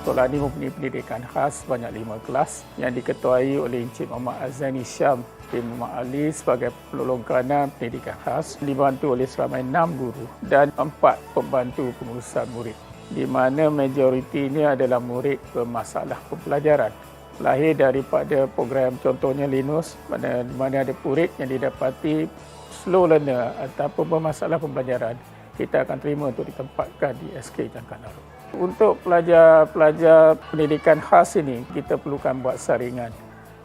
Sekolah ini mempunyai pendidikan khas sebanyak 5 kelas yang diketuai oleh Encik Muhammad Azani Syam bin Muhammad Ali sebagai penolong kerana pendidikan khas, dibantu oleh seramai 6 guru dan 4 pembantu pengurusan murid, di mana majoritinya adalah murid bermasalah pembelajaran. Lahir daripada program contohnya Linus, di mana ada murid yang didapati slow learner ataupun bermasalah pembelajaran, kita akan terima untuk ditempatkan di SK Jangkaan Darul. Untuk pelajar-pelajar pendidikan khas ini, kita perlukan buat saringan.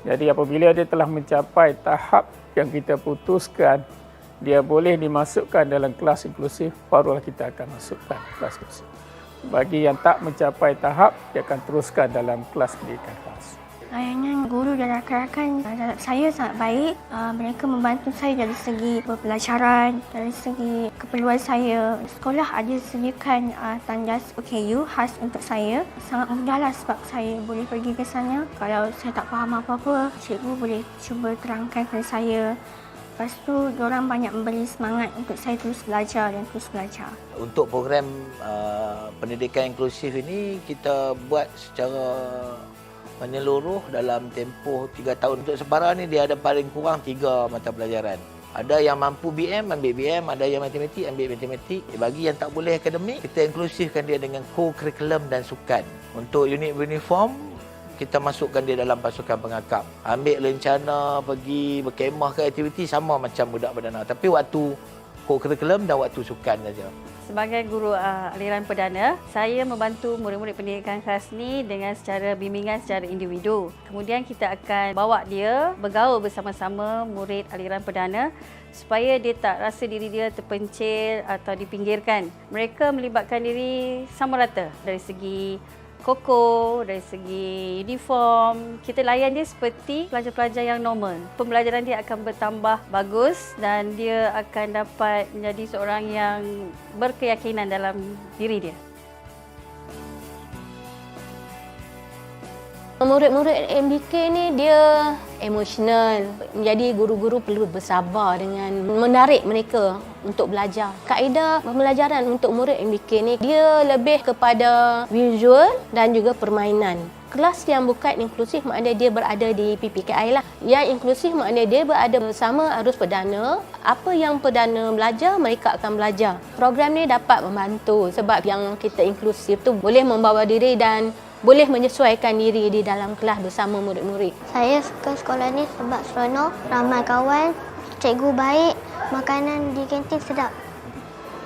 Jadi apabila dia telah mencapai tahap yang kita putuskan, dia boleh dimasukkan dalam kelas inklusif, barulah kita akan masukkan kelas inklusif. Bagi yang tak mencapai tahap, dia akan teruskan dalam kelas pendidikan khas. Ayahnya guru dan rakan-rakan saya sangat baik. Mereka membantu saya dari segi pembelajaran, dari segi keperluan saya. Sekolah ada sediakan tandas OKU khas untuk saya. Sangat mudahlah sebab saya boleh pergi ke sana. Kalau saya tak faham apa-apa, cikgu boleh cuba terangkan kepada saya. Lepas tu, diorang banyak memberi semangat untuk saya terus belajar dan terus belajar. Untuk program pendidikan inklusif ini, kita buat secara menyeluruh dalam tempoh 3 tahun. Untuk sebarang ni dia ada paling kurang 3 mata pelajaran. Ada yang mampu BM, ambil BM. Ada yang matematik, ambil matematik. Bagi yang tak boleh akademik, kita inklusifkan dia dengan co-curriculum dan sukan. Untuk unit uniform, kita masukkan dia dalam pasukan pengakap. Ambil rencana pergi berkemah ke aktiviti sama macam budak perdana. Tapi waktu co-curriculum dan waktu sukan saja. Sebagai guru aliran perdana, saya membantu murid-murid pendidikan khas ni dengan secara bimbingan secara individu. Kemudian kita akan bawa dia bergaul bersama-sama murid aliran perdana supaya dia tak rasa diri dia terpencil atau dipinggirkan. Mereka melibatkan diri sama rata dari segi koko, dari segi uniform. Kita layan dia seperti pelajar-pelajar yang normal. Pembelajaran dia akan bertambah bagus dan dia akan dapat menjadi seorang yang berkeyakinan dalam diri dia. Murid-murid MBK ni dia emosional. Jadi guru-guru perlu bersabar dengan menarik mereka untuk belajar. Kaedah pembelajaran untuk murid MBK ni dia lebih kepada visual dan juga permainan. Kelas yang bukan inklusif maknanya dia berada di PPKI lah. Yang inklusif maknanya dia berada bersama arus perdana. Apa yang perdana belajar, mereka akan belajar. Program ni dapat membantu sebab yang kita inklusif tu boleh membawa diri dan boleh menyesuaikan diri di dalam kelas bersama murid-murid. Saya suka sekolah ni sebab seronok, ramai kawan, cikgu baik, makanan di kantin sedap.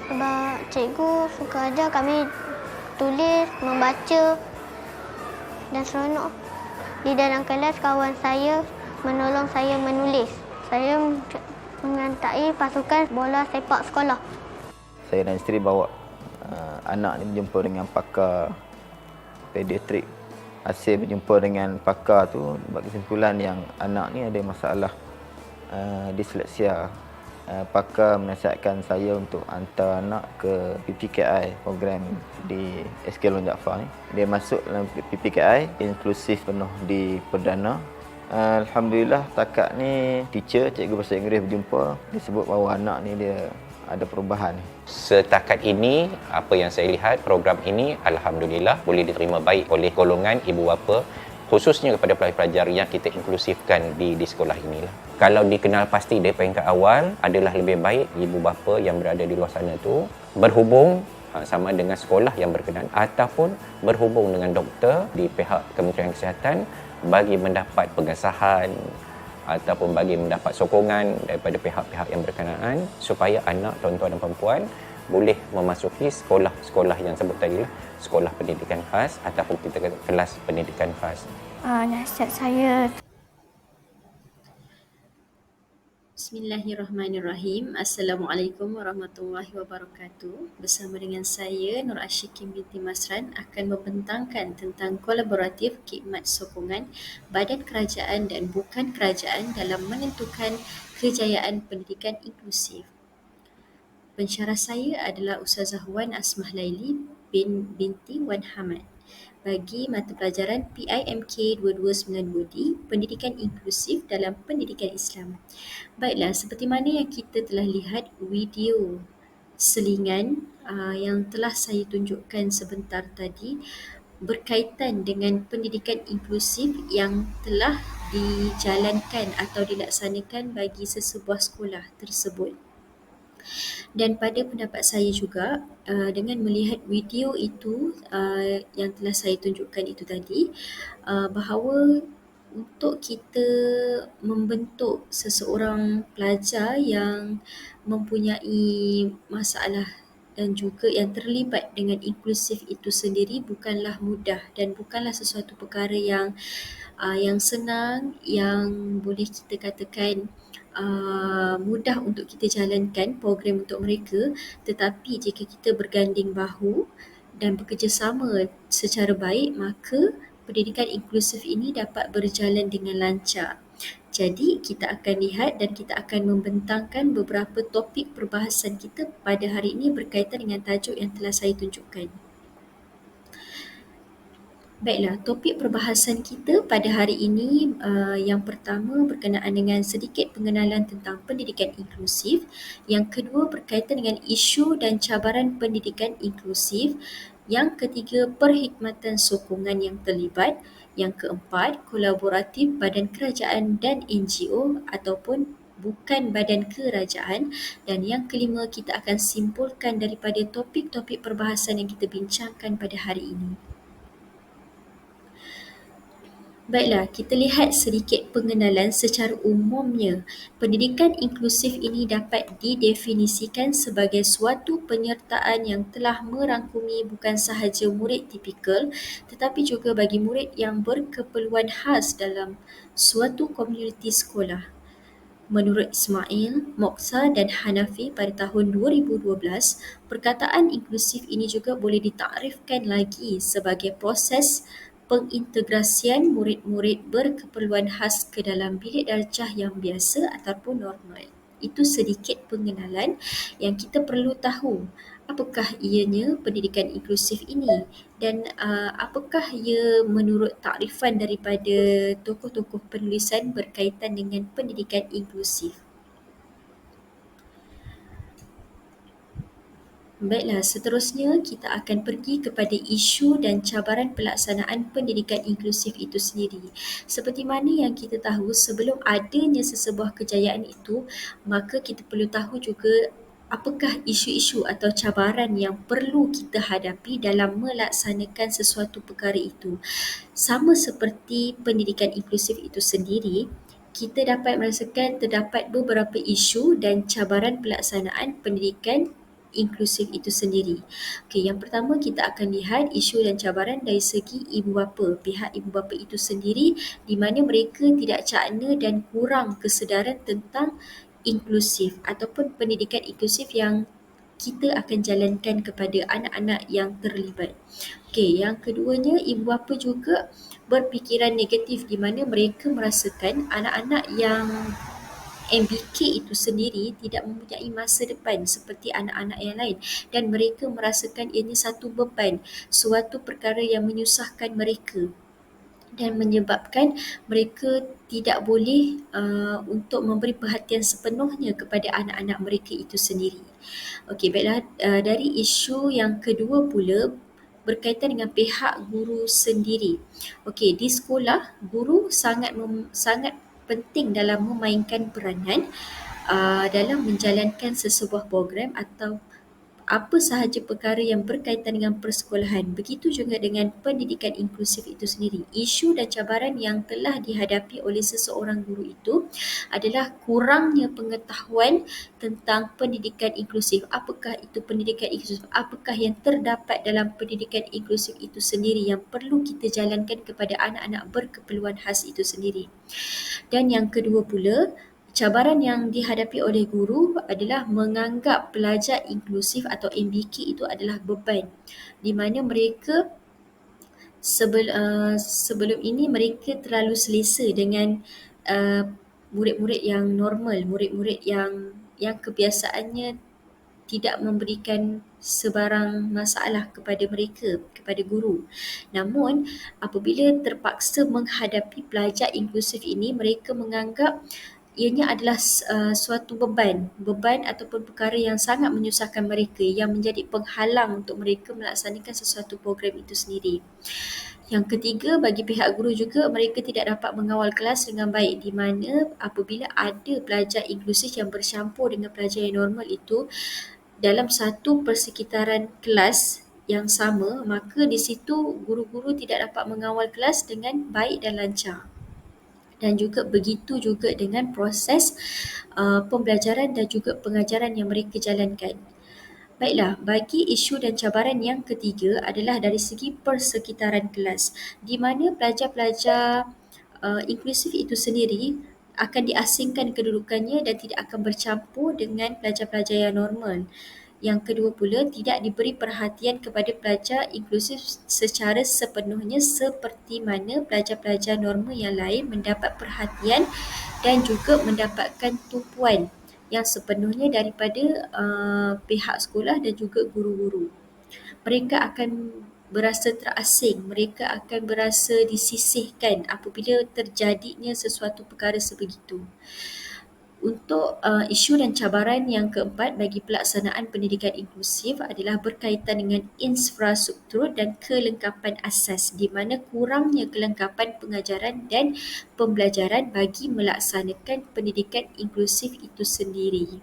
Sebab cikgu suka ajar kami tulis, membaca dan seronok. Di dalam kelas kawan saya menolong saya menulis. Saya mengantai pasukan bola sepak sekolah. Saya dan isteri bawa anak ni berjumpa dengan pakar pediatrik. Hasil berjumpa dengan pakar tu buat kesimpulan yang anak ni ada masalah disleksia. Pakar menasihatkan saya untuk hantar anak ke PPKI, program di SK Long Jaafar ni. Dia masuk dalam PPKI inklusif penuh di perdana. Alhamdulillah takat ni teacher, cikgu bahasa Inggeris berjumpa, dia sebut bahawa anak ni dia ada perubahan. Setakat ini, apa yang saya lihat, program ini alhamdulillah boleh diterima baik oleh golongan ibu bapa, khususnya kepada pelajar-pelajar yang kita inklusifkan di sekolah inilah. Kalau dikenal pasti dari peringkat awal, adalah lebih baik ibu bapa yang berada di luar sana tu berhubung sama dengan sekolah yang berkenaan ataupun berhubung dengan doktor di pihak Kementerian Kesihatan bagi mendapat pengesahan ataupun bagi mendapat sokongan daripada pihak-pihak yang berkenaan supaya anak, tuan-tuan dan perempuan boleh memasuki sekolah-sekolah yang sebut tadi lah, sekolah pendidikan khas ataupun kita kata kelas pendidikan khas. Nasihat saya. Bismillahirrahmanirrahim. Assalamualaikum warahmatullahi wabarakatuh. Bersama dengan saya Nur Ashikin binti Masran akan membentangkan tentang kolaboratif khidmat sokongan badan kerajaan dan bukan kerajaan dalam menentukan kejayaan pendidikan inklusif. Pensyarah saya adalah Ustazah Wan Asmah Laili binti Wan Hamad bagi mata pelajaran PIMK 229 Budi, Pendidikan Inklusif dalam Pendidikan Islam. Baiklah, seperti mana yang kita telah lihat video selingan yang telah saya tunjukkan sebentar tadi berkaitan dengan pendidikan inklusif yang telah dijalankan atau dilaksanakan bagi sesebuah sekolah tersebut. Dan pada pendapat saya juga, dengan melihat video itu yang telah saya tunjukkan itu tadi, bahawa untuk kita membentuk seseorang pelajar yang mempunyai masalah dan juga yang terlibat dengan inklusif itu sendiri bukanlah mudah dan bukanlah sesuatu perkara yang senang, yang boleh kita katakan mudah untuk kita jalankan program untuk mereka, tetapi jika kita berganding bahu dan bekerjasama secara baik, maka pendidikan inklusif ini dapat berjalan dengan lancar. Jadi kita akan lihat dan kita akan membentangkan beberapa topik perbahasan kita pada hari ini berkaitan dengan tajuk yang telah saya tunjukkan. Baiklah, topik perbahasan kita pada hari ini yang pertama berkenaan dengan sedikit pengenalan tentang pendidikan inklusif. Yang kedua berkaitan dengan isu dan cabaran pendidikan inklusif. Yang ketiga, perkhidmatan sokongan yang terlibat. Yang keempat, kolaboratif badan kerajaan dan NGO ataupun bukan badan kerajaan. Dan yang kelima, kita akan simpulkan daripada topik-topik perbahasan yang kita bincangkan pada hari ini. Baiklah, kita lihat sedikit pengenalan secara umumnya. Pendidikan inklusif ini dapat didefinisikan sebagai suatu penyertaan yang telah merangkumi bukan sahaja murid tipikal tetapi juga bagi murid yang berkeperluan khas dalam suatu komuniti sekolah. Menurut Ismail, Mokhtar dan Hanafi pada tahun 2012, perkataan inklusif ini juga boleh ditakrifkan lagi sebagai proses pengintegrasian murid-murid berkeperluan khas ke dalam bilik darjah yang biasa ataupun normal. Itu sedikit pengenalan yang kita perlu tahu. Apakah ianya pendidikan inklusif ini dan apakah ia menurut takrifan daripada tokoh-tokoh penulisan berkaitan dengan pendidikan inklusif. Baiklah, seterusnya kita akan pergi kepada isu dan cabaran pelaksanaan pendidikan inklusif itu sendiri. Seperti mana yang kita tahu, sebelum adanya sesebuah kejayaan itu, maka kita perlu tahu juga apakah isu-isu atau cabaran yang perlu kita hadapi dalam melaksanakan sesuatu perkara itu. Sama seperti pendidikan inklusif itu sendiri, kita dapat merasakan terdapat beberapa isu dan cabaran pelaksanaan pendidikan inklusif itu sendiri. Okey, yang pertama kita akan lihat isu dan cabaran dari segi ibu bapa, pihak ibu bapa itu sendiri di mana mereka tidak cakna dan kurang kesedaran tentang inklusif ataupun pendidikan inklusif yang kita akan jalankan kepada anak-anak yang terlibat. Okey, yang keduanya ibu bapa juga berfikiran negatif di mana mereka merasakan anak-anak yang MBK itu sendiri tidak mempunyai masa depan seperti anak-anak yang lain dan mereka merasakan ini satu beban, suatu perkara yang menyusahkan mereka dan menyebabkan mereka tidak boleh untuk memberi perhatian sepenuhnya kepada anak-anak mereka itu sendiri. Okey, baiklah, dari isu yang kedua pula berkaitan dengan pihak guru sendiri. Okey, di sekolah guru sangat penting dalam memainkan peranan dalam menjalankan sesebuah program atau apa sahaja perkara yang berkaitan dengan persekolahan. Begitu juga dengan pendidikan inklusif itu sendiri. Isu dan cabaran yang telah dihadapi oleh seseorang guru itu adalah kurangnya pengetahuan tentang pendidikan inklusif. Apakah itu pendidikan inklusif? Apakah yang terdapat dalam pendidikan inklusif itu sendiri yang perlu kita jalankan kepada anak-anak berkeperluan khas itu sendiri. Dan yang kedua pula, cabaran yang dihadapi oleh guru adalah menganggap pelajar inklusif atau MBK itu adalah beban di mana mereka sebelum ini mereka terlalu selesa dengan murid-murid yang normal, murid-murid yang kebiasaannya tidak memberikan sebarang masalah kepada mereka, kepada guru. Namun, apabila terpaksa menghadapi pelajar inklusif ini, mereka menganggap ianya adalah suatu beban ataupun perkara yang sangat menyusahkan mereka, yang menjadi penghalang untuk mereka melaksanakan sesuatu program itu sendiri. Yang ketiga, bagi pihak guru juga, mereka tidak dapat mengawal kelas dengan baik, di mana apabila ada pelajar inklusif yang bercampur dengan pelajar yang normal itu dalam satu persekitaran kelas yang sama, maka di situ guru-guru tidak dapat mengawal kelas dengan baik dan lancar. Dan juga begitu juga dengan proses pembelajaran dan juga pengajaran yang mereka jalankan. Baiklah, bagi isu dan cabaran yang ketiga adalah dari segi persekitaran kelas, di mana pelajar-pelajar inklusif itu sendiri akan diasingkan kedudukannya dan tidak akan bercampur dengan pelajar-pelajar yang normal. Yang kedua pula, tidak diberi perhatian kepada pelajar inklusif secara sepenuhnya seperti mana pelajar-pelajar normal yang lain mendapat perhatian dan juga mendapatkan tumpuan yang sepenuhnya daripada pihak sekolah dan juga guru-guru. Mereka akan berasa terasing, mereka akan berasa disisihkan apabila terjadinya sesuatu perkara sebegitu. Untuk isu dan cabaran yang keempat bagi pelaksanaan pendidikan inklusif adalah berkaitan dengan infrastruktur dan kelengkapan asas, di mana kurangnya kelengkapan pengajaran dan pembelajaran bagi melaksanakan pendidikan inklusif itu sendiri.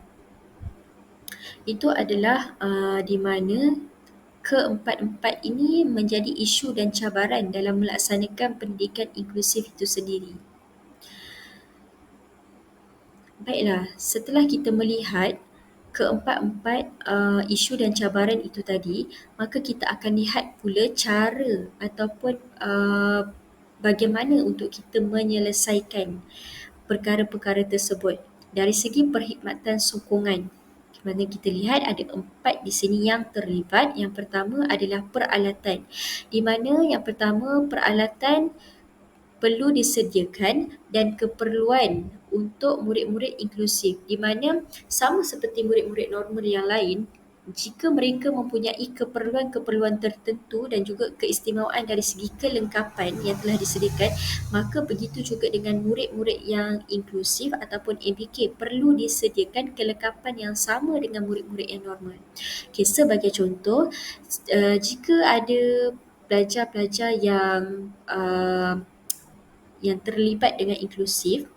Itu adalah di mana keempat-empat ini menjadi isu dan cabaran dalam melaksanakan pendidikan inklusif itu sendiri. Baiklah, setelah kita melihat keempat-empat isu dan cabaran itu tadi, maka kita akan lihat pula cara ataupun bagaimana untuk kita menyelesaikan perkara-perkara tersebut. Dari segi perkhidmatan sokongan, di mana kita lihat ada 4 di sini yang terlibat. Yang pertama adalah peralatan, di mana yang pertama peralatan perlu disediakan dan keperluan untuk murid-murid inklusif, di mana sama seperti murid-murid normal yang lain, jika mereka mempunyai keperluan-keperluan tertentu dan juga keistimewaan dari segi kelengkapan yang telah disediakan, maka begitu juga dengan murid-murid yang inklusif ataupun MBK, perlu disediakan kelengkapan yang sama dengan murid-murid yang normal. Okay, sebagai contoh, jika ada pelajar-pelajar yang terlibat dengan inklusif,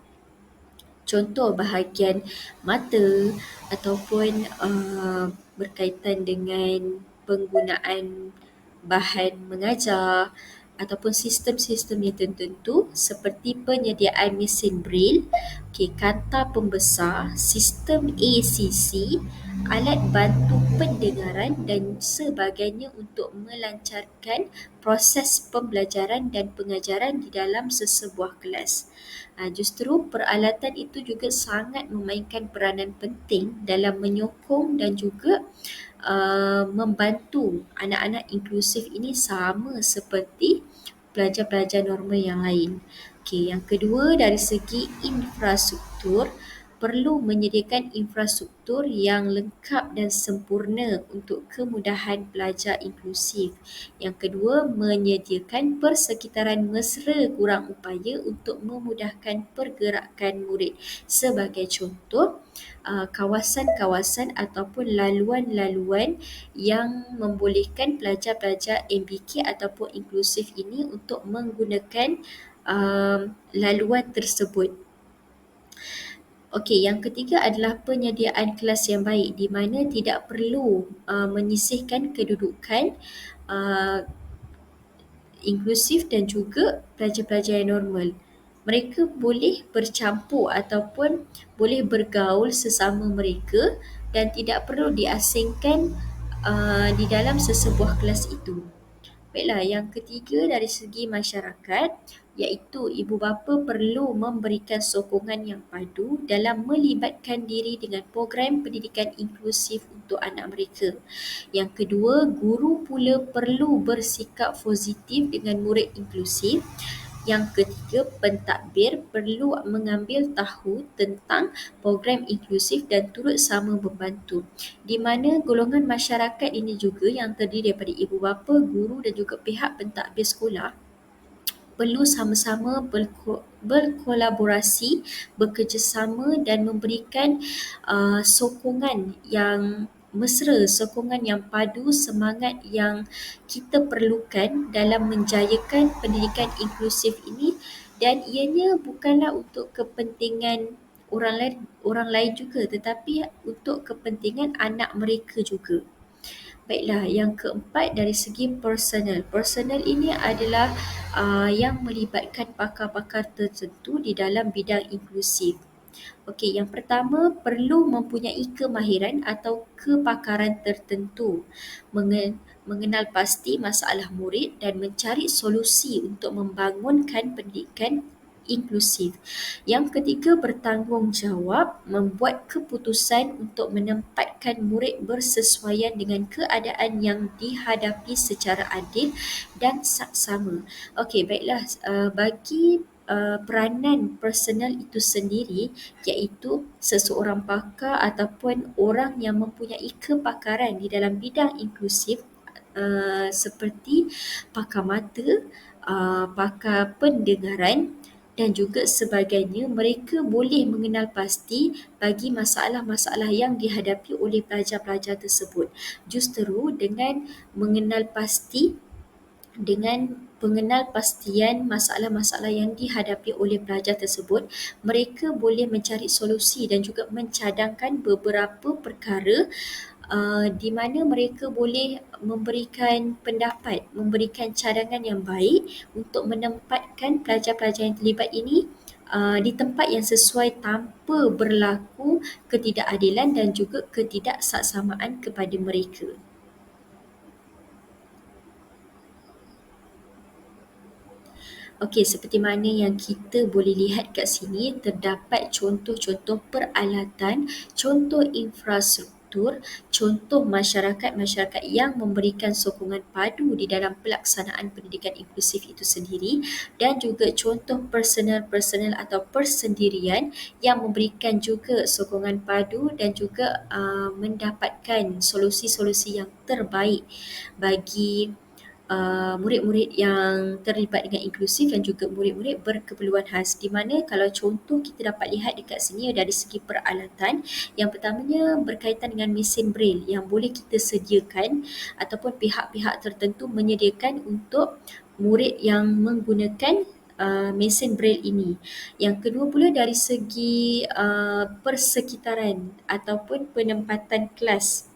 contoh bahagian mata ataupun berkaitan dengan penggunaan bahan mengajar ataupun sistem-sistem yang tertentu seperti penyediaan mesin braille, kanta pembesar, sistem ACC, alat bantu pendengaran dan sebagainya untuk melancarkan proses pembelajaran dan pengajaran di dalam sesebuah kelas. Justru peralatan itu juga sangat memainkan peranan penting dalam menyokong dan juga membantu anak-anak inklusif ini sama seperti pelajar-pelajar normal yang lain. Okey, yang kedua dari segi infrastruktur, perlu menyediakan infrastruktur yang lengkap dan sempurna untuk kemudahan pelajar inklusif. Yang kedua, menyediakan persekitaran mesra kurang upaya untuk memudahkan pergerakan murid. Sebagai contoh, kawasan-kawasan ataupun laluan-laluan yang membolehkan pelajar-pelajar MBK ataupun inklusif ini untuk menggunakan laluan tersebut. Okey, yang ketiga adalah penyediaan kelas yang baik, di mana tidak perlu menyisihkan kedudukan inklusif dan juga pelajar-pelajar yang normal. Mereka boleh bercampur ataupun boleh bergaul sesama mereka dan tidak perlu diasingkan di dalam sesebuah kelas itu. Baiklah, yang ketiga dari segi masyarakat, iaitu ibu bapa perlu memberikan sokongan yang padu dalam melibatkan diri dengan program pendidikan inklusif untuk anak mereka. Yang kedua, guru pula perlu bersikap positif dengan murid inklusif. Yang ketiga, pentadbir perlu mengambil tahu tentang program inklusif dan turut sama membantu, di mana golongan masyarakat ini juga yang terdiri daripada ibu bapa, guru dan juga pihak pentadbir sekolah perlu sama-sama berkolaborasi, bekerjasama dan memberikan sokongan yang mesra, sokongan yang padu, semangat yang kita perlukan dalam menjayakan pendidikan inklusif ini, dan ianya bukanlah untuk kepentingan orang lain juga, tetapi untuk kepentingan anak mereka juga. Baiklah, yang keempat dari segi personal. Personal ini adalah yang melibatkan pakar-pakar tertentu di dalam bidang inklusif. Okey, yang pertama perlu mempunyai kemahiran atau kepakaran tertentu, mengenal pasti masalah murid dan mencari solusi untuk membangunkan pendidikan inklusif. Yang ketiga, bertanggungjawab membuat keputusan untuk menempatkan murid bersesuaian dengan keadaan yang dihadapi secara adil dan saksama. Okey, baiklah, bagi peranan personal itu sendiri, iaitu seseorang pakar ataupun orang yang mempunyai kepakaran di dalam bidang inklusif, seperti pakar mata, pakar pendengaran dan juga sebagainya. Mereka boleh mengenal pasti bagi masalah-masalah yang dihadapi oleh pelajar-pelajar tersebut. Justeru dengan mengenal pasti, dengan pengenal pastian masalah-masalah yang dihadapi oleh pelajar tersebut, mereka boleh mencari solusi dan juga mencadangkan beberapa perkara di mana mereka boleh memberikan pendapat, memberikan cadangan yang baik untuk menempatkan pelajar-pelajar yang terlibat ini di tempat yang sesuai tanpa berlaku ketidakadilan dan juga ketidaksaksamaan kepada mereka. Okey, seperti mana yang kita boleh lihat kat sini, terdapat contoh-contoh peralatan, contoh infrastruktur, contoh masyarakat-masyarakat yang memberikan sokongan padu di dalam pelaksanaan pendidikan inklusif itu sendiri, dan juga contoh personal-personal atau persendirian yang memberikan juga sokongan padu dan juga mendapatkan solusi-solusi yang terbaik bagi murid-murid yang terlibat dengan inklusif dan juga murid-murid berkeperluan khas, di mana kalau contoh kita dapat lihat dekat sini dari segi peralatan, yang pertamanya berkaitan dengan mesin braille yang boleh kita sediakan ataupun pihak-pihak tertentu menyediakan untuk murid yang menggunakan mesin braille ini. Yang kedua pula dari segi persekitaran ataupun penempatan kelas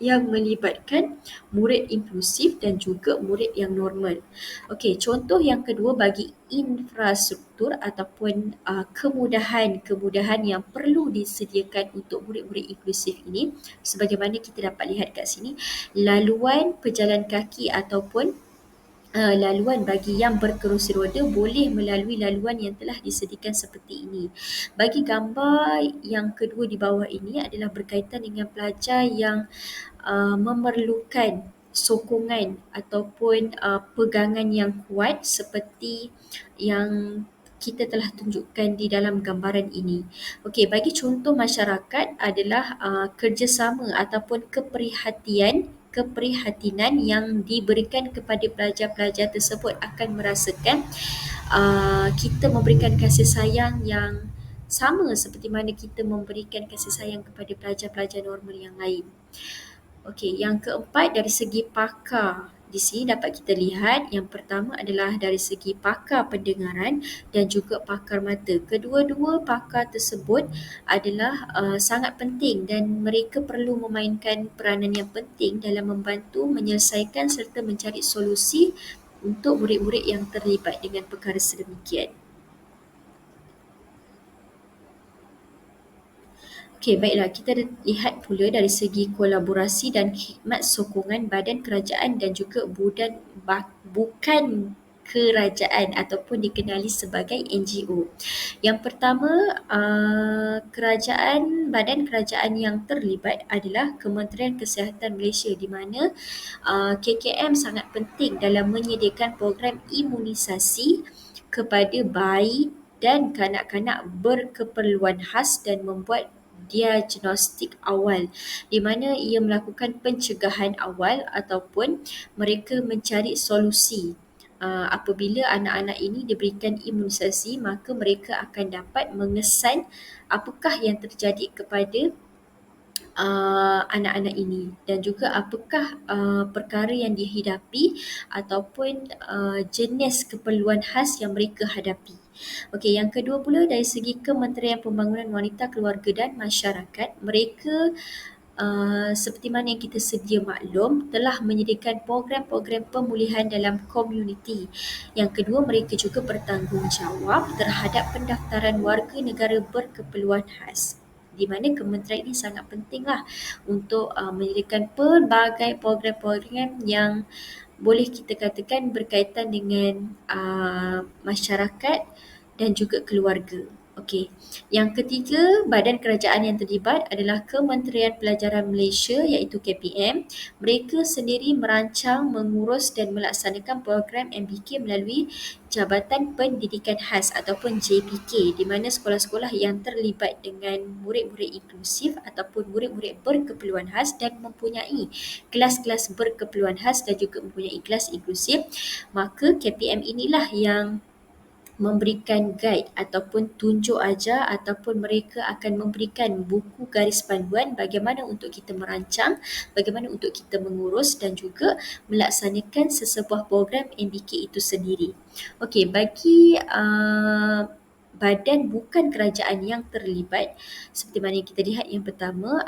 yang melibatkan murid inklusif dan juga murid yang normal. Okey, contoh yang kedua bagi infrastruktur ataupun kemudahan yang perlu disediakan untuk murid-murid inklusif ini, sebagaimana kita dapat lihat kat sini, laluan pejalan kaki ataupun laluan bagi yang berkerusi roda boleh melalui laluan yang telah disediakan seperti ini. Bagi gambar yang kedua di bawah ini adalah berkaitan dengan pelajar yang memerlukan sokongan ataupun pegangan yang kuat seperti yang kita telah tunjukkan di dalam gambaran ini. Okey, bagi contoh masyarakat adalah kerjasama ataupun keprihatinan yang diberikan kepada pelajar-pelajar tersebut akan merasakan kita memberikan kasih sayang yang sama seperti mana kita memberikan kasih sayang kepada pelajar-pelajar normal yang lain. Okey, yang keempat dari segi pakar. Di sini dapat kita lihat yang pertama adalah dari segi pakar pendengaran dan juga pakar mata. Kedua-dua pakar tersebut adalah sangat penting dan mereka perlu memainkan peranan yang penting dalam membantu menyelesaikan serta mencari solusi untuk murid-murid yang terlibat dengan perkara sedemikian. Okey, baiklah, kita lihat pula dari segi kolaborasi dan khidmat sokongan badan kerajaan dan juga bukan kerajaan ataupun dikenali sebagai NGO. Yang pertama, badan kerajaan yang terlibat adalah Kementerian Kesihatan Malaysia, di mana KKM sangat penting dalam menyediakan program imunisasi kepada bayi dan kanak-kanak berkeperluan khas dan membuat diagnostik awal, di mana ia melakukan pencegahan awal ataupun mereka mencari solusi apabila anak-anak ini diberikan imunisasi, maka mereka akan dapat mengesan apakah yang terjadi kepada anak-anak ini dan juga apakah perkara yang dihidapi ataupun jenis keperluan khas yang mereka hadapi. Okey, yang kedua pula dari segi Kementerian Pembangunan Wanita, Keluarga dan Masyarakat, mereka seperti mana yang kita sedia maklum telah menyediakan program-program pemulihan dalam komuniti. Yang kedua, mereka juga bertanggungjawab terhadap pendaftaran warga negara berkeperluan khas, di mana kementerian ini sangat pentinglah untuk menyediakan pelbagai program-program yang boleh kita katakan berkaitan dengan masyarakat dan juga keluarga. Okey. Yang ketiga, badan kerajaan yang terlibat adalah Kementerian Pelajaran Malaysia iaitu KPM. Mereka sendiri merancang, mengurus dan melaksanakan program MBK melalui Jabatan Pendidikan Khas ataupun JPK, di mana sekolah-sekolah yang terlibat dengan murid-murid inklusif ataupun murid-murid berkeperluan khas dan mempunyai kelas-kelas berkeperluan khas dan juga mempunyai kelas inklusif, maka KPM inilah yang memberikan guide ataupun tunjuk ajar ataupun mereka akan memberikan buku garis panduan bagaimana untuk kita merancang, bagaimana untuk kita mengurus dan juga melaksanakan sesebuah program MBK itu sendiri. Okey, bagi badan bukan kerajaan yang terlibat, seperti mana yang kita lihat yang pertama,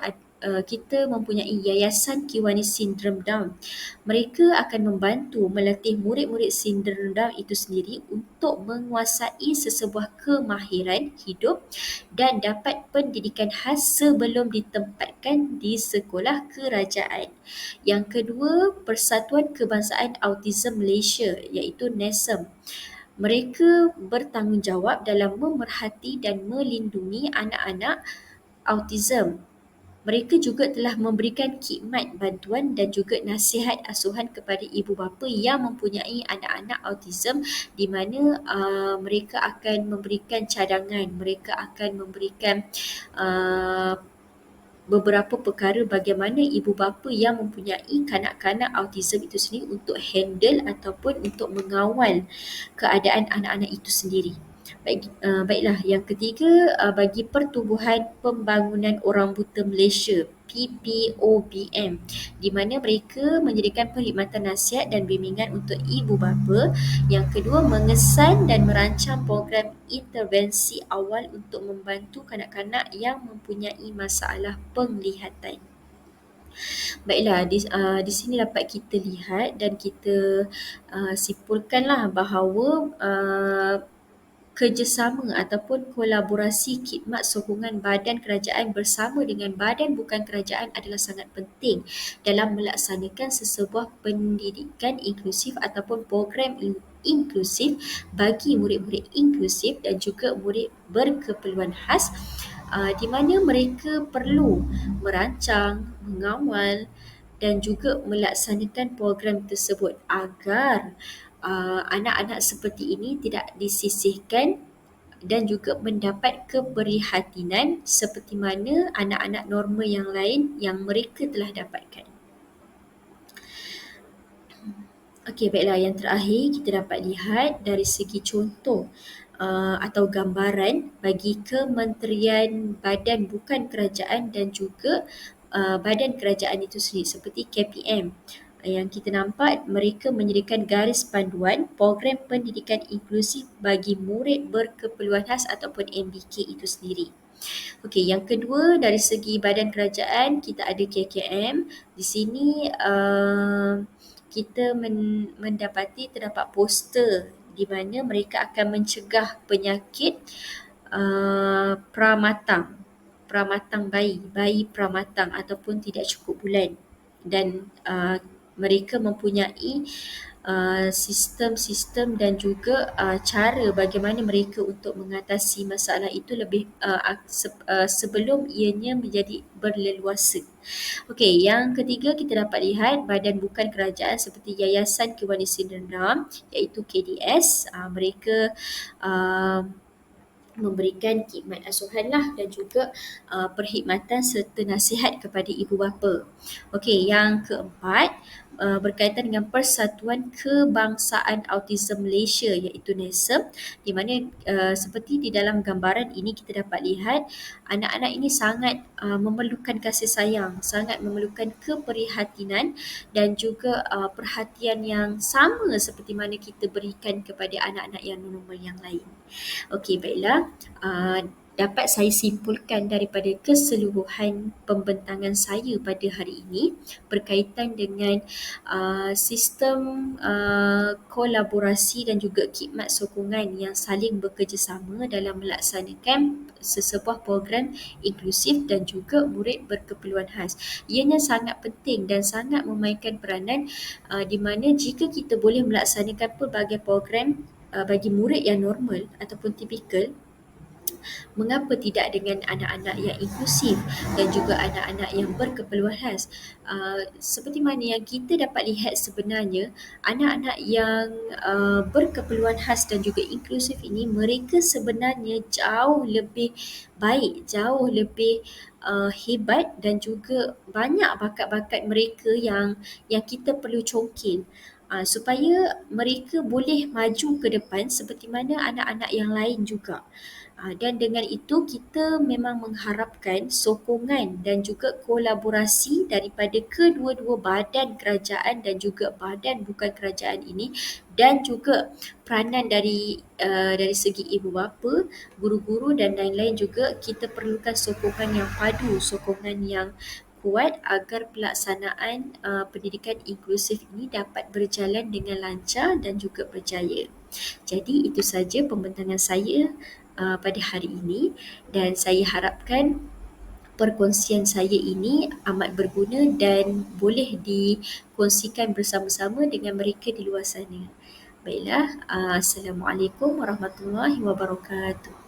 kita mempunyai Yayasan Kiwani Sindrom Down. Mereka akan membantu melatih murid-murid sindrom Down itu sendiri untuk menguasai sesebuah kemahiran hidup dan dapat pendidikan khas sebelum ditempatkan di sekolah kerajaan. Yang kedua, Persatuan Kebangsaan Autism Malaysia iaitu NASM. Mereka bertanggungjawab dalam memerhati dan melindungi anak-anak autism. Mereka juga telah memberikan khidmat bantuan dan juga nasihat asuhan kepada ibu bapa yang mempunyai anak-anak autism, di mana mereka akan memberikan cadangan, mereka akan memberikan beberapa perkara bagaimana ibu bapa yang mempunyai kanak-kanak autism itu sendiri untuk handle ataupun untuk mengawal keadaan anak-anak itu sendiri. Baiklah, yang ketiga, bagi Pertubuhan Pembangunan Orang Buta Malaysia PPOBM, di mana mereka menyediakan perkhidmatan nasihat dan bimbingan untuk ibu bapa. Yang kedua, mengesan dan merancang program intervensi awal untuk membantu kanak-kanak yang mempunyai masalah penglihatan. Baiklah, di sini dapat kita lihat dan kita simpulkanlah bahawa kerjasama ataupun kolaborasi khidmat sokongan badan kerajaan bersama dengan badan bukan kerajaan adalah sangat penting dalam melaksanakan sesebuah pendidikan inklusif ataupun program inklusif bagi murid-murid inklusif dan juga murid berkeperluan khas, di mana mereka perlu merancang, mengawal dan juga melaksanakan program tersebut agar anak-anak seperti ini tidak disisihkan dan juga mendapat keprihatinan seperti mana anak-anak normal yang lain yang mereka telah dapatkan. Okey, baiklah, yang terakhir kita dapat lihat dari segi contoh atau gambaran bagi kementerian badan bukan kerajaan dan juga badan kerajaan itu sendiri seperti KPM. Yang kita nampak, mereka menyediakan garis panduan program pendidikan inklusif bagi murid berkeperluan khas ataupun MBK itu sendiri. Okey, yang kedua dari segi badan kerajaan kita ada KKM. Di sini kita mendapati terdapat poster di mana mereka akan mencegah penyakit pramatang bayi pramatang ataupun tidak cukup bulan, dan mereka mempunyai sistem-sistem dan juga cara bagaimana mereka untuk mengatasi masalah itu lebih sebelum ianya menjadi berleluasa. Okey, yang ketiga kita dapat lihat badan bukan kerajaan seperti Yayasan Kiwani Sindrom iaitu KDS. Mereka memberikan khidmat asuhan dan juga perkhidmatan serta nasihat kepada ibu bapa. Okey, yang keempat, berkaitan dengan Persatuan Kebangsaan Autism Malaysia iaitu NASEM, di mana seperti di dalam gambaran ini kita dapat lihat anak-anak ini sangat memerlukan kasih sayang, sangat memerlukan keprihatinan dan juga perhatian yang sama seperti mana kita berikan kepada anak-anak yang normal yang lain. Okey, baiklah. Dapat saya simpulkan daripada keseluruhan pembentangan saya pada hari ini berkaitan dengan sistem kolaborasi dan juga khidmat sokongan yang saling bekerjasama dalam melaksanakan sesebuah program inklusif dan juga murid berkeperluan khas. Ianya sangat penting dan sangat memainkan peranan di mana jika kita boleh melaksanakan pelbagai program bagi murid yang normal ataupun tipikal, mengapa tidak dengan anak-anak yang inklusif dan juga anak-anak yang berkeperluan khas. Seperti mana yang kita dapat lihat sebenarnya, anak-anak yang berkeperluan khas dan juga inklusif ini, mereka sebenarnya jauh lebih baik, jauh lebih hebat dan juga banyak bakat-bakat mereka yang kita perlu congkil. Supaya mereka boleh maju ke depan seperti mana anak-anak yang lain juga. Dan dengan itu kita memang mengharapkan sokongan dan juga kolaborasi daripada kedua-dua badan kerajaan dan juga badan bukan kerajaan ini, dan juga peranan dari segi ibu bapa, guru-guru dan lain-lain juga. Kita perlukan sokongan yang padu, sokongan yang kuat agar pelaksanaan pendidikan inklusif ini dapat berjalan dengan lancar dan juga berjaya. Jadi itu saja pembentangan saya pada hari ini, dan saya harapkan perkongsian saya ini amat berguna dan boleh dikongsikan bersama-sama dengan mereka di luar sana. Baiklah, Assalamualaikum warahmatullahi wabarakatuh.